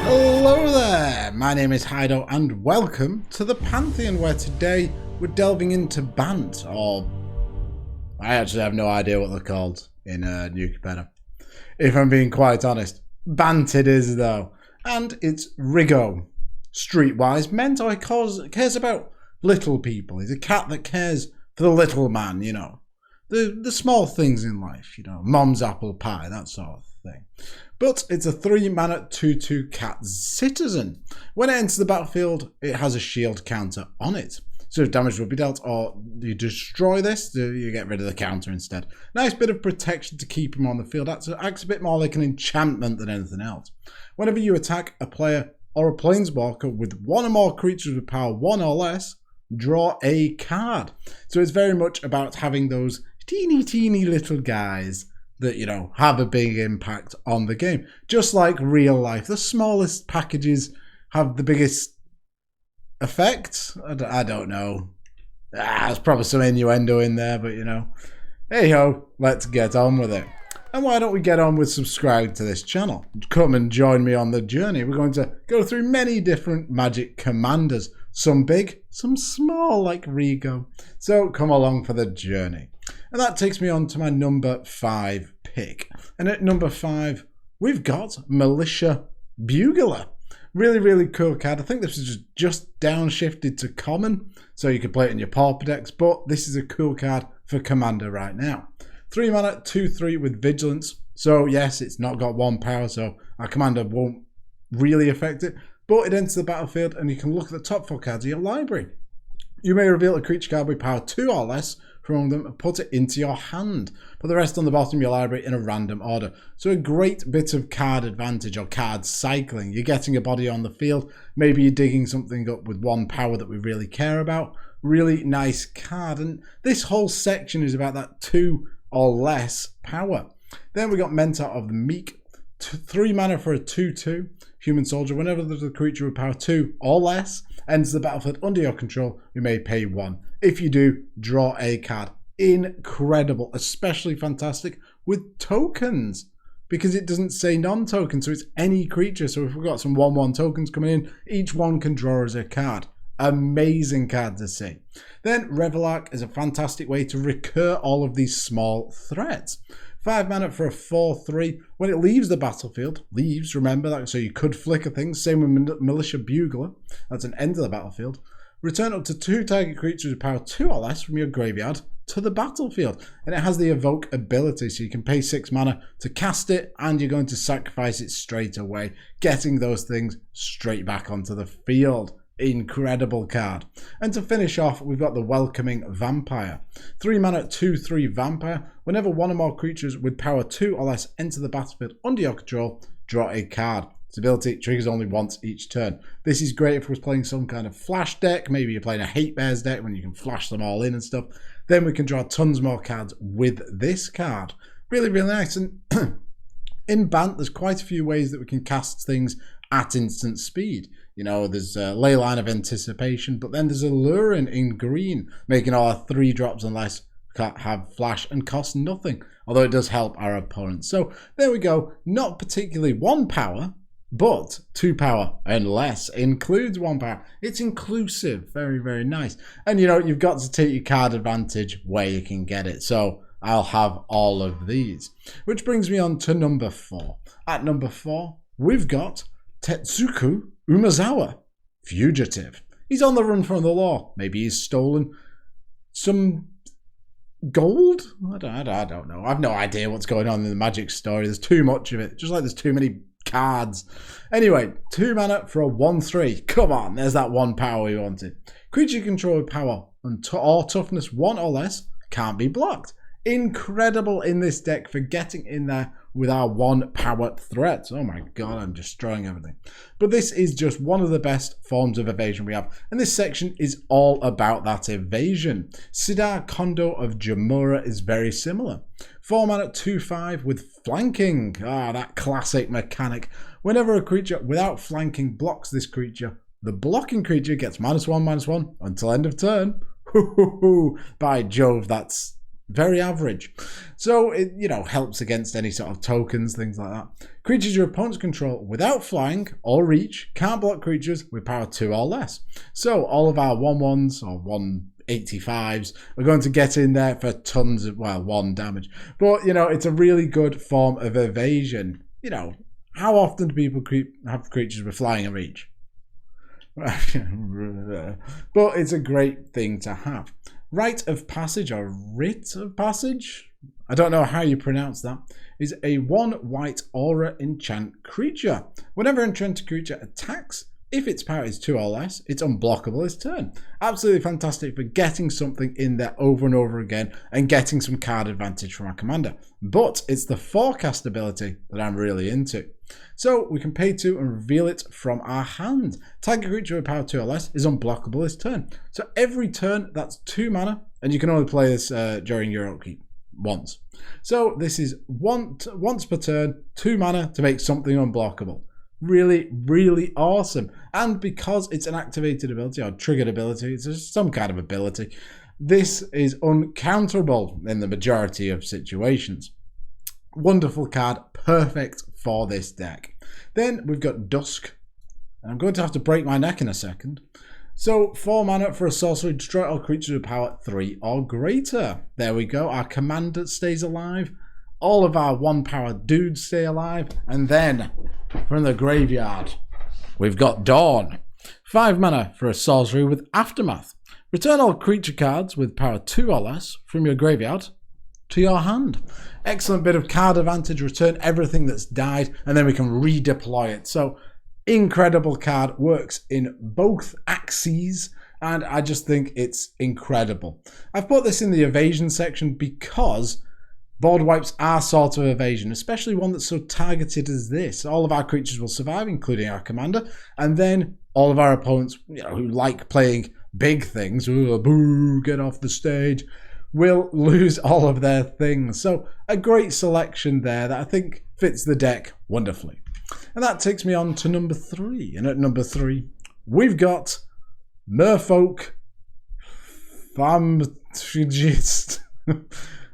Hello there, my name is Hido and welcome to the Pantheon, where today we're delving into Bant, or I actually have no idea what they're called in New Capenna. If I'm being quite honest. Bant it is though, and it's Rigo. Streetwise mentor, he cares about little people. He's a cat that cares for the little man, you know. The small things in life, you know, mom's apple pie, that sort of thing. But it's a 3-mana 2/2 cat citizen. When it enters the battlefield, it has a shield counter on it. So if damage will be dealt or you destroy this, you get rid of the counter instead. Nice bit of protection to keep him on the field. Acts a bit more like an enchantment than anything else. Whenever you attack a player or a planeswalker with one or more creatures with power 1 or less, draw a card. So it's very much about having those teeny little guys that, you know, have a big impact on the game. Just like real life. The smallest packages have the biggest effect. I don't know. There's probably some innuendo in there, but you know. Hey ho, let's get on with it. And why don't we get on with subscribing to this channel? Come and join me on the journey. We're going to go through many different Magic commanders. Some big, some small like Rigo. So come along for the journey. And that takes me on to my number 5 pick. And at number 5, we've got Militia Bugler. Really cool card. I think this is just downshifted to common, so you can play it in your pauper decks, but this is a cool card for commander right now. 3-mana 2/3 with vigilance. So yes, it's not got 1 power, so our commander won't really affect it, but it enters the battlefield and you can look at the top 4 cards of your library. You may reveal a creature card with power 2 or less from among them and put it into your hand. Put the rest on the bottom of your library in a random order. So a great bit of card advantage or card cycling. You're getting a body on the field. Maybe you're digging something up with 1 power that we really care about. Really nice card. And this whole section is about that 2 or less power. Then we got Mentor of the Meek. 3 mana for a 2/2 human soldier. Whenever there's a creature with power 2 or less enters the battlefield under your control, you may pay 1. If you do, draw a card. Incredible, especially fantastic with tokens, because it doesn't say non-token, so it's any creature. So if we've got some 1/1 tokens coming in, each one can draw as a card. Amazing card to see. Then Revelark is a fantastic way to recur all of these small threats. 5 mana for a 4/3. When it leaves the battlefield, remember that, so you could flicker things. Same with Militia Bugler. That's an end of the battlefield. Return up to 2 target creatures with power 2 or less from your graveyard to the battlefield. And it has the evoke ability, so you can pay 6 mana to cast it and you're going to sacrifice it straight away, getting those things straight back onto the field. Incredible card. And to finish off, we've got the Welcoming Vampire. 3 mana 2/3 Vampire. Whenever 1 or more creatures with power 2 or less enter the battlefield under your control, draw a card. Its ability triggers only once each turn. This is great if we're playing some kind of flash deck. Maybe you're playing a Hate Bears deck when you can flash them all in and stuff. Then we can draw tons more cards with this card. Really nice. And in Bant, there's quite a few ways that we can cast things at instant speed. You know, there's a Leyline of Anticipation, but then there's Alluring in green, making our 3 drops and less have flash and cost nothing, although it does help our opponents. So there we go. Not particularly 1 power, but 2 power and less. Includes 1 power. It's inclusive. Very nice. And you know, you've got to take your card advantage where you can get it. So I'll have all of these. Which brings me on to number 4. At number 4, we've got Tetsuku Umezawa, Fugitive. He's on the run from the law. Maybe he's stolen some gold? I don't know. I've no idea what's going on in the Magic story. There's too much of it. Just like there's too many cards. Anyway, 2 mana for a 1/3. Come on, there's that 1 power we wanted. Creature control with power or toughness 1 or less can't be blocked. Incredible in this deck for getting in there with our 1 power threats. Oh my god, I'm destroying everything. But this is just one of the best forms of evasion we have. And this section is all about that evasion. Sidar Kondo of Jamura is very similar. 4 mana 2/5 with flanking. That classic mechanic. Whenever a creature without flanking blocks this creature, the blocking creature gets -1/-1 until end of turn. By Jove, that's Very average. So it, you know, helps against any sort of tokens, things like that. Creatures your opponents control without flying or reach can't block creatures with power 2 or less. So all of our 1/1s or 1/85s are going to get in there for tons of, well, 1 damage. But, you know, it's a really good form of evasion. You know, how often do people have creatures with flying and reach? But it's a great thing to have. Rite of Passage, or Writ of Passage, I don't know how you pronounce that, is a 1 white aura enchant creature. Whenever an enchanted creature attacks, if its power is 2 or less, it's unblockable its turn. Absolutely fantastic for getting something in there over and over again and getting some card advantage from our commander. But it's the forecast ability that I'm really into. So we can pay 2 and reveal it from our hand. Target creature with power 2 or less is unblockable this turn. So every turn, that's 2 mana, and you can only play this during your upkeep once. So this is once per turn, 2 mana to make something unblockable. Really, really awesome. And because it's an activated ability or triggered ability, it's just some kind of ability, this is uncounterable in the majority of situations. Wonderful card, perfect for this deck. Then we've got Dusk, and I'm going to have to break my neck in a second. So 4 mana for a sorcery, destroy all creatures with power 3 or greater. There we go, our commander stays alive. All of our 1 power dudes stay alive. And then from the graveyard, we've got Dawn. 5 mana for a sorcery with Aftermath. Return all creature cards with power 2 or less from your graveyard to your hand. Excellent bit of card advantage. Return everything that's died, and then we can redeploy it. So incredible card, works in both axes, and I just think it's incredible. I've put this in the evasion section because board wipes are sort of evasion, especially one that's so targeted as this. All of our creatures will survive, including our commander, and then all of our opponents, you know, who like playing big things, ooh, boo, get off the stage, will lose all of their things. So a great selection there that I think fits the deck wonderfully. And that takes me on to number 3. And at number 3, we've got Merfolk Famtregist.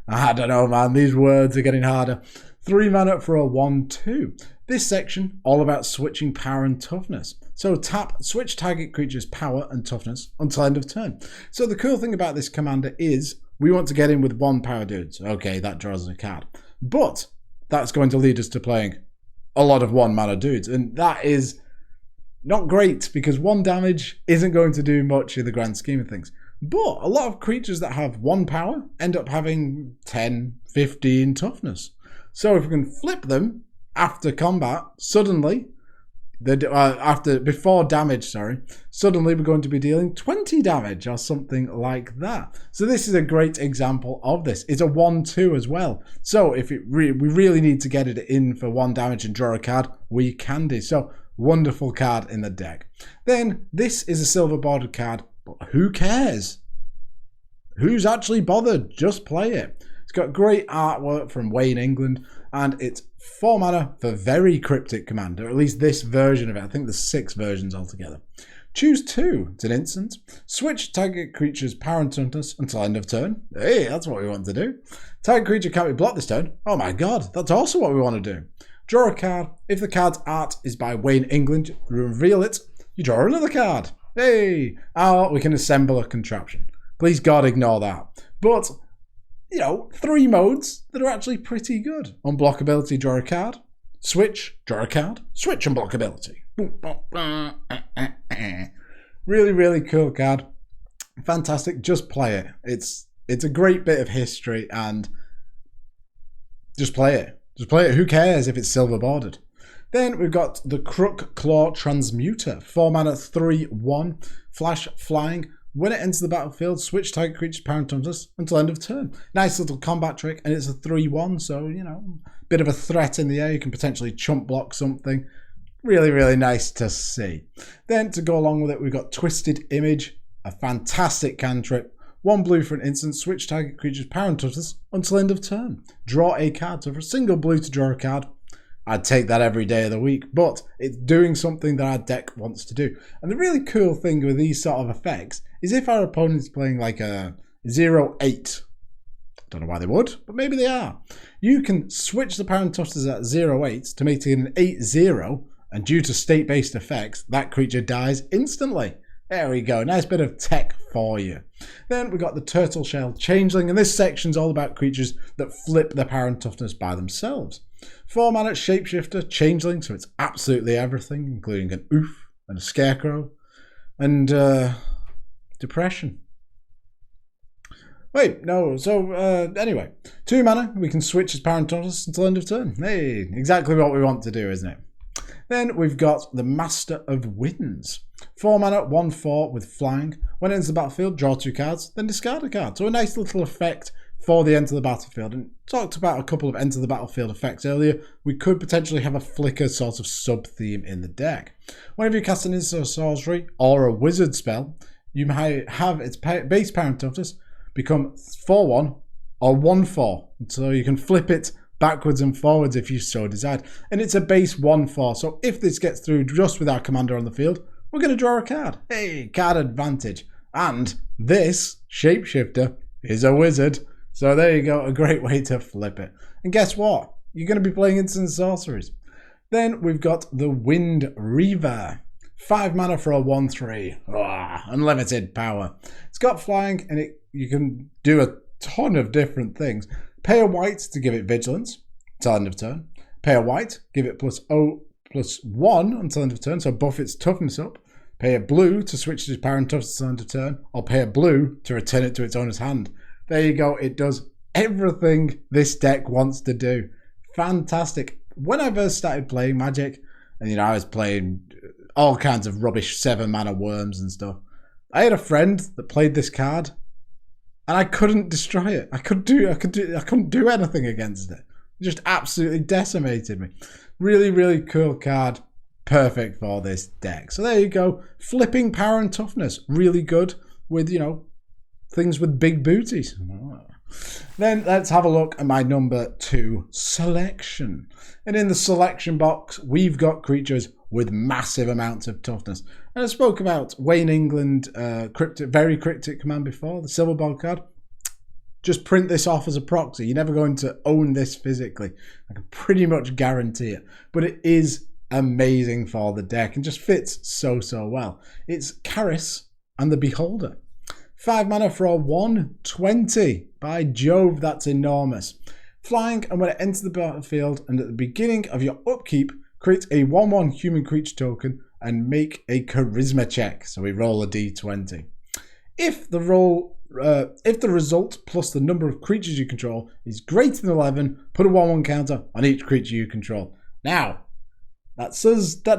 I don't know, man. These words are getting harder. 3 mana for a 1/2. This section, all about switching power and toughness. So tap, switch target creature's power and toughness until end of turn. So the cool thing about this commander is we want to get in with 1 power dudes. Okay, that draws a card. But that's going to lead us to playing a lot of 1 mana dudes. And that is not great because 1 damage isn't going to do much in the grand scheme of things. But a lot of creatures that have 1 power end up having 10, 15 toughness. So if we can flip them after combat, suddenly, before damage, suddenly we're going to be dealing 20 damage or something like that. So this is a great example of this. It's a 1/2 as well. So if we really need to get it in for 1 damage and draw a card, we can do. So wonderful card in the deck. Then this is a silver bordered card, but who cares? Who's actually bothered? Just play it. It's got great artwork from Wayne, England, and it's 4 mana for very cryptic commander, at least this version of it. I think there's 6 versions altogether. Choose 2. It's an instant. Switch target creature's power and toughness until end of turn. Hey, that's what we want to do. Target creature can't be blocked this turn. Oh my god, that's also what we want to do. Draw a card. If the card's art is by Wayne, England, reveal it. You draw another card. Hey! Oh, we can assemble a contraption. Please God, ignore that. But, you know, 3 modes that are actually pretty good. Unblockability, draw a card. Switch, draw a card. Switch unblockability. Really, really cool card. Fantastic. Just play it. It's a great bit of history and just play it. Just play it. Who cares if it's silver bordered? Then we've got the Crook Claw Transmuter. 4 mana, 3/1. Flash, flying. When it enters the battlefield, switch target creature's power and toughness until end of turn. Nice little combat trick, and it's a 3/1, so, you know, bit of a threat in the air. You can potentially chump block something. Really, really nice to see. Then, to go along with it, we've got Twisted Image, a fantastic cantrip. 1 blue for an instant, switch target creature's power and toughness until end of turn. Draw a card. So for a single blue to draw a card, I'd take that every day of the week, but it's doing something that our deck wants to do. And the really cool thing with these sort of effects is if our opponent's playing like a 0/8 Don't know why they would, but maybe they are. You can switch the power and toughness at 0-8 to make it an 8-0, and due to state-based effects, that creature dies instantly. There we go, nice bit of tech for you. Then we got the Turtle Shell Changeling, and this section's all about creatures that flip their power and toughness by themselves. 4 mana Shapeshifter, Changeling, so it's absolutely everything, including an Oof and a Scarecrow, and Depression. Wait, no, so anyway, 2 mana, we can switch his power and toughness until end of turn. Hey, exactly what we want to do, isn't it? Then we've got the Master of Winds. 4 mana, 1/4 with flying. When it enters the battlefield, draw 2 cards, then discard a card. So a nice little effect for the enter the battlefield. And talked about a couple of enter the battlefield effects earlier. We could potentially have a flicker sort of sub-theme in the deck. Whenever you cast an instant sorcery or a wizard spell, you might have its base power and toughness become 4/1 or 1/4. So you can flip it backwards and forwards if you so desired. And it's a base 1/4. So if this gets through just with our commander on the field, we're going to draw a card. Hey, card advantage. And this Shapeshifter is a wizard. So there you go, a great way to flip it. And guess what? You're going to be playing instant sorceries. Then we've got the Wind Reaver. 5 mana for a 1/3. Unlimited power. It's got flying, and you can do a ton of different things. Pay a white to give it vigilance until end of turn. Pay a white, give it +0/+1 until end of turn, so buff its toughness up. Pay a blue to switch to its power and toughness until end of turn, or pay a blue to return it to its owner's hand. There you go, it does everything this deck wants to do. Fantastic. When I first started playing Magic, and I was playing all kinds of rubbish 7 mana worms and stuff, I had a friend that played this card, and I couldn't destroy it. I couldn't do anything against it. It just absolutely decimated me. Really, really cool card. Perfect for this deck. So there you go. Flipping power and toughness. Really good with, things with big booties. Then let's have a look at my number 2 selection. And in the selection box, we've got creatures with massive amounts of toughness. And I spoke about Wayne England, very cryptic command before, the Silverbog card. Just print this off as a proxy. You're never going to own this physically. I can pretty much guarantee it. But it is amazing for the deck and just fits so well. It's Karis and the Beholder. 5 mana for a 1/20. By Jove, that's enormous. Flying, and when it enters the battlefield and at the beginning of your upkeep, create a 1/1 human creature token and make a charisma check. So we roll a d20. If the result plus the number of creatures you control is greater than 11, put a 1/1 counter on each creature you control. Now, that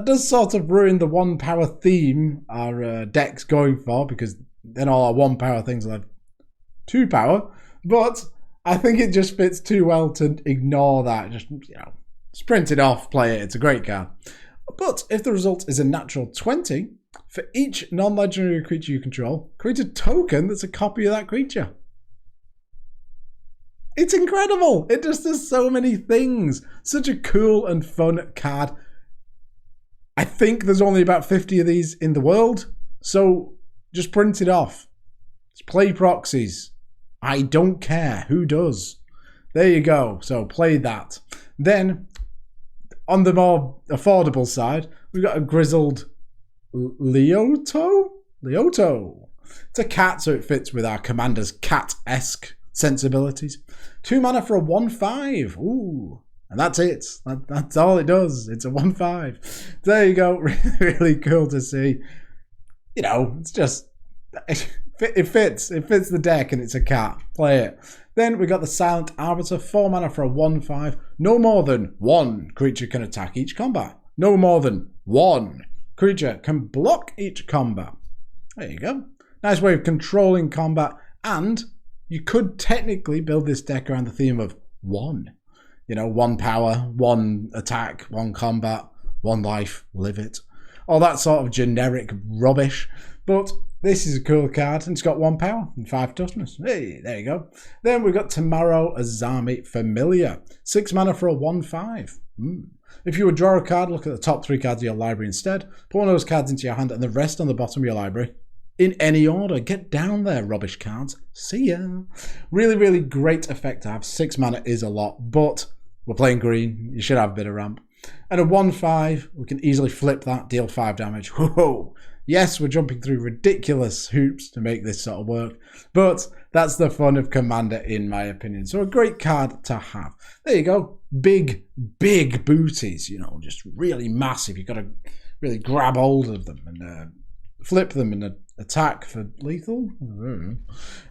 does sort of ruin the 1 power theme our deck's going for, because then all our 1 power things will have 2 power. But I think it just fits too well to ignore that. Just, sprint it off, play it. It's a great card. But if the result is a natural 20, for each non-legendary creature you control, create a token that's a copy of that creature. It's incredible. It just does so many things. Such a cool and fun card. I think there's only about 50 of these in the world. So just print it off. Just play proxies. I don't care who does. There you go. So play that. Then, on the more affordable side, we've got a grizzled Leoto? It's a cat, so it fits with our commander's cat-esque sensibilities. 2 mana for a 1/5. Ooh. And that's it. That's all it does. It's a 1/5. There you go. Really cool to see. It's just... It fits. It fits the deck, and it's a cat. Play it. Then we got the Silent Arbiter. 4 mana for a 1/5. No more than 1 creature can attack each combat. No more than 1 creature can block each combat. There you go. Nice way of controlling combat. And you could technically build this deck around the theme of 1. 1 power, 1 attack, 1 combat, 1 life, live it. All that sort of generic rubbish. But this is a cool card, and it's got 1 power and 5 toughness. Hey, there you go. Then we've got Tomorrow Azami Familiar. 6 mana for a 1/5. If you would draw a card, look at the top 3 cards of your library instead. Put one of those cards into your hand and the rest on the bottom of your library. in any order. Get down there, rubbish cards. See ya. Really, really great effect to have. 6 mana is a lot, but we're playing green. You should have a bit of ramp. And a 1/5, we can easily flip that, deal 5 damage. Whoa! Yes, we're jumping through ridiculous hoops to make this sort of work, but that's the fun of Commander, in my opinion. So a great card to have. There you go. Big, big booties, you know, just really massive. You've got to really grab hold of them and flip them and attack for lethal.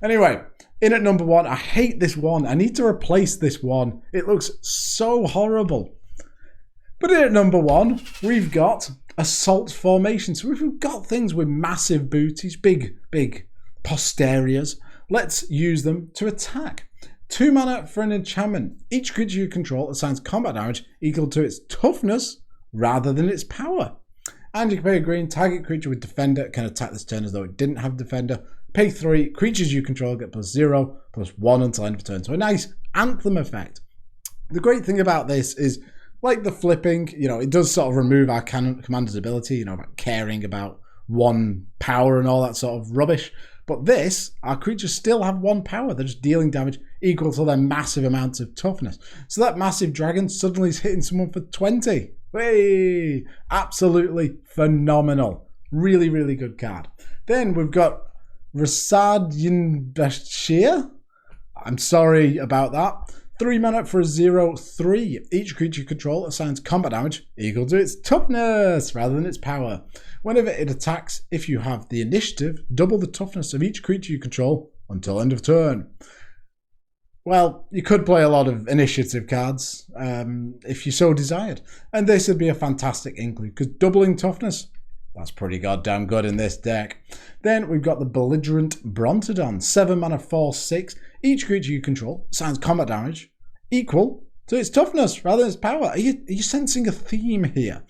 Anyway, in at number 1, I hate this one. I need to replace this one. It looks so horrible. But in at number 1, we've got Assault Formation. So if we've got things with massive booties, big posteriors, let's use them to attack. 2 mana for an enchantment. Each creature you control assigns combat damage equal to its toughness rather than its power. And you can pay a green, target creature with Defender can attack this turn as though it didn't have Defender. Pay 3, creatures you control get +0/+1 until end of turn. So a nice Anthem effect. The great thing about this is, like the flipping, you know, it does sort of remove our commander's ability, you know, about caring about 1 power and all that sort of rubbish. But this, our creatures still have 1 power. They're just dealing damage equal to their massive amounts of toughness. So that massive dragon suddenly is hitting someone for 20. Hey, absolutely phenomenal. Really, really good card. Then we've got Bashir. I'm sorry about that. 3 mana for a 0/3. Each creature you control assigns combat damage equal to its toughness rather than its power. Whenever it attacks, if you have the initiative, double the toughness of each creature you control until end of turn. Well, you could play a lot of initiative cards if you so desired. And this would be a fantastic include, because doubling toughness, that's pretty goddamn good in this deck. Then we've got the Belligerent Brontodon. 7 mana, 4/6. Each creature you control assigns combat damage equal to its toughness rather than its power. Are you sensing a theme here?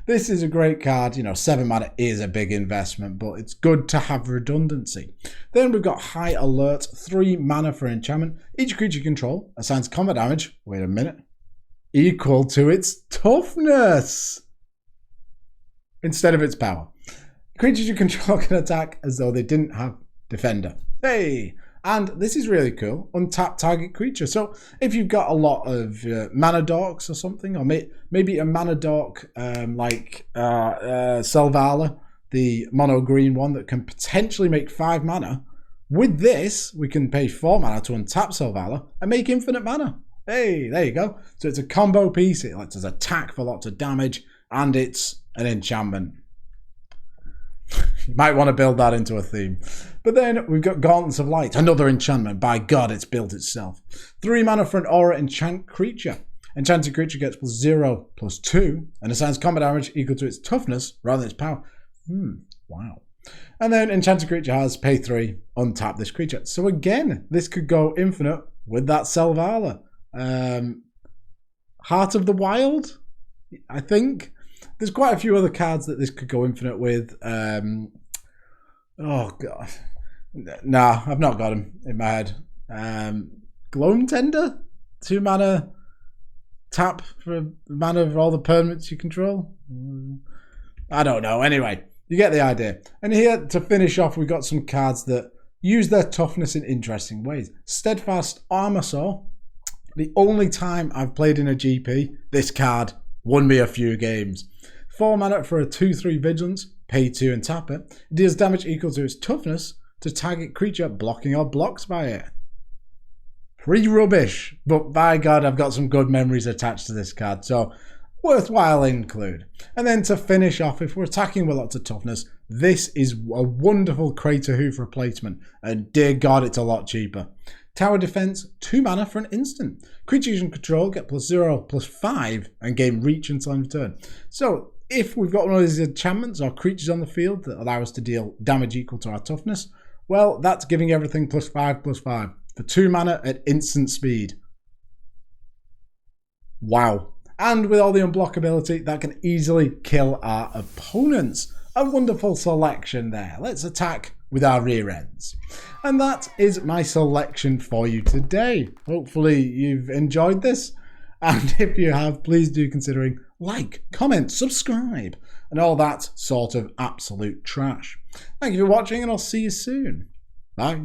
This is a great card. You know, 7 mana is a big investment, but it's good to have redundancy. Then we've got High Alert. 3 mana for enchantment. Each creature you control assigns combat damage, wait a minute, equal to its toughness instead of its power. Creatures you control can attack as though they didn't have Defender. Hey! And this is really cool. Untap target creature. So if you've got a lot of mana dorks or something, or maybe a mana dork like Selvala, the mono green one that can potentially make 5 mana. With this, we can pay 4 mana to untap Selvala and make infinite mana. Hey, there you go. So it's a combo piece. It lets us attack for lots of damage, and it's an enchantment. You might want to build that into a theme. But then we've got Gauntlets of Light, another enchantment. By God, it's built itself. 3 mana for an aura enchant creature. Enchanted creature gets +0/+2 and assigns combat damage equal to its toughness rather than its power. Wow. And then enchanted creature has pay 3, untap this creature. So again, this could go infinite with that Selvala. Heart of the Wild, I think. There's quite a few other cards that this could go infinite with. Oh, God. Nah, I've not got them in my head. Gloam Tender? 2 mana tap for mana of all the permanents you control? I don't know. Anyway, you get the idea. And here, to finish off, we've got some cards that use their toughness in interesting ways. Steadfast Armor Saw. The only time I've played in a GP, this card won me a few games. 4 mana for a 2/3 Vigilance, pay 2 and tap it. It deals damage equal to its toughness to target creature blocking or blocked by it. Pretty rubbish, but by God, I've got some good memories attached to this card, so worthwhile include. And then to finish off, if we're attacking with lots of toughness, this is a wonderful Crater Hoof replacement, and dear God, it's a lot cheaper. Tower Defense, 2 mana for an instant. Creatures you control get +0/+5 and gain reach until end of turn. So if we've got one of these enchantments or creatures on the field that allow us to deal damage equal to our toughness, well, that's giving everything +5/+5 for 2 mana at instant speed. Wow. And with all the unblockability, that can easily kill our opponents. A wonderful selection there. Let's attack with our rear ends. And that is my selection for you today. Hopefully you've enjoyed this. And if you have, please do considering like, comment, subscribe. and all that sort of absolute trash. Thank you for watching, and I'll see you soon. Bye.